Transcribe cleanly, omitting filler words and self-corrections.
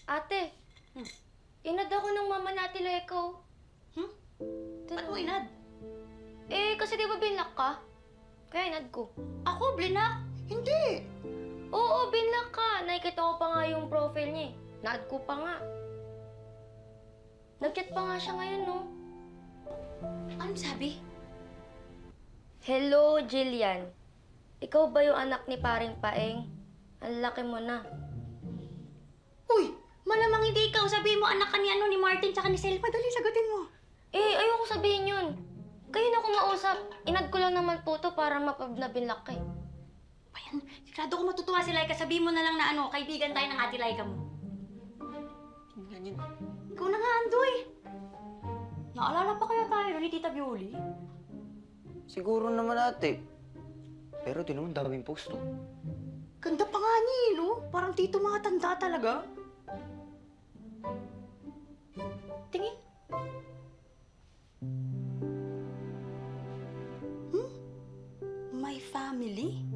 Ate, Hmm. inad ako ng mama na Ate Leko. Ba't mo inad? Kasi di ba binlock ka? Kaya inad ko. Ako, blinak? Hindi. Oo, binlock ka. Nakikita ko pa nga yung profile niya eh. Naad ko pa nga. Nag-chat pa nga siya ngayon, no? Anong sabi? Hello, Jillian. Ikaw ba yung anak ni paring Paeng? Ang laki mo na. Uy, malamang hindi ikaw. Sabihin mo anak ka ni Martin tsaka ni Selma. Dali, sagutin mo. Ayoko sabihin yun. Kayo na kumausap. Inad ko lang naman po to para na binlock ka eh. Ayan, sigurado ko matutuwa si Laika. Sabihin mo na lang na kaibigan tayo ng ate Laika mo. Ikaw na nga, Andoy. Naalala pa kaya tayo ni Tita Bioli? Siguro naman ate. Pero di naman daming post to. Ganda pa nga niya, no? Parang tito mga tanda talaga. Tingin. My family?